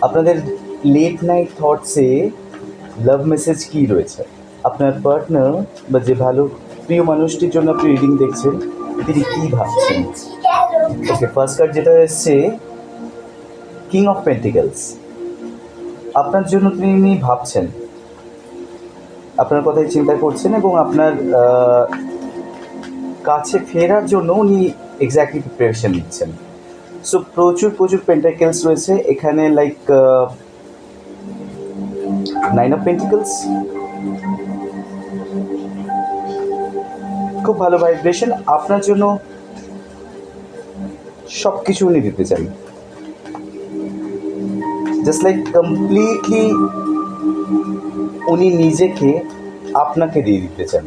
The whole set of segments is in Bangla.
আপনাদের লেট নাইট থটসে লাভ মেসেজ কী রয়েছে? আপনার পার্টনার বা যে ভালো প্রিয় মানুষটির জন্য আপনি রিডিং দেখছেন, তিনি কী ভাবছেন? ওকে, ফার্স্ট কার্ড যেটা এসছে, কিং অফ পেন্টিকেলস। আপনার জন্য তিনি ভাবছেন, আপনার কথাই চিন্তা করছেন এবং আপনার কাছে ফেরার জন্য উনি এক্স্যাক্টলি প্রিপারেশন নিচ্ছেন। সো প্রচুর পেন্টাকেলস রয়েছে এখানে, লাইক 9 অফ পেন্টিকলস, খুব ভালো ভাইব্রেশন। আপনার জন্য সব কিছু উনি দিতে চান, জাস্ট লাইক কমপ্লিটলি উনি নিজেকে আপনাকে দিয়ে দিতে চান।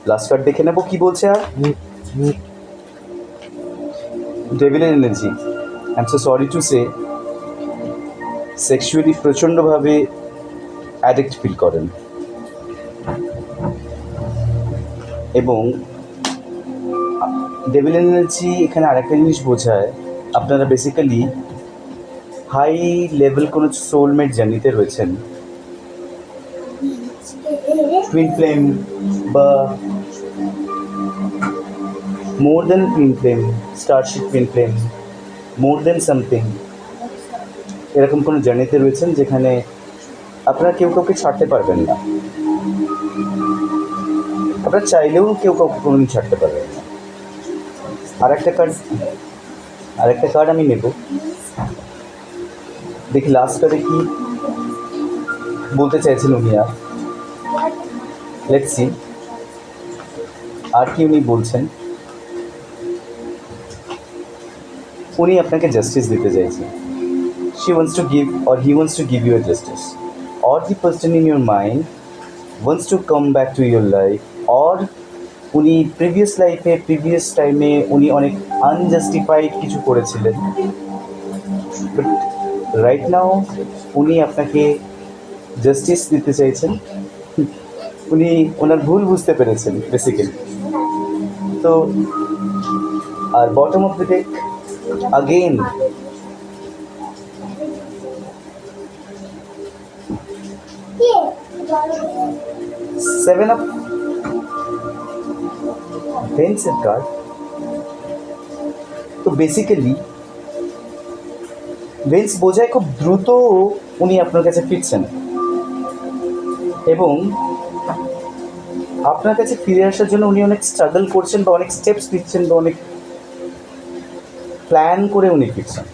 লাস্ট কার্ড দেখে নেবো কি বলছে। আর ডেভিলের energy, I am so sorry to say, sexually প্রচণ্ডভাবে অ্যাডিক্ট ফিল করেন এবং ডেভিল এনার্জি এখানে আরেকটা জিনিস বোঝায়, আপনারা বেসিক্যালি হাই লেভেল কোনো সোলমেট জার্নিতে রয়েছেন, টুইন ফ্লেম বা more than twin flame, starship twin flame, more than something, এরকম কোনো জার্নিতে রয়েছেন যেখানে আপনারা কেউ কাউকে ছাড়তে পারবেন না। আপনারা চাইলেও কেউ কাউকে কোনোদিন ছাড়তে পারবেন না। আরেকটা কার্ড আমি নেব, দেখি লাস্ট কার্ডে কি বলতে চাইছেন উনি। আর লেটস সি আর কি উনি বলছেন। উনি আপনাকে জাস্টিস দিতে চাইছেন। she wants to give or he wants to give you a justice, or the person in your mind wants to come back to your life, or উনি প্রিভিয়াস লাইফে প্রিভিয়াস টাইমে উনি অনেক আনজাস্টিফাইড কিছু করেছিলেন, বাট রাইট নাও উনি আপনাকে জাস্টিস দিতে চাইছেন। উনি ওনার ভুল বুঝতে পেরেছেন বেসিক্যালি। তো আর bottom of the deck again seven of ভেন্সের কার্ড। তো বেসিক্যালি ভেন্স বোঝায় খুব দ্রুত উনি আপনার কাছে ফিরছেন এবং আপনার কাছে ফিরে আসার জন্য উনি অনেক স্ট্রাগল করছেন বা অনেক স্টেপস নিচ্ছেন বা অনেক প্ল্যান করে উনি ফিরছেন।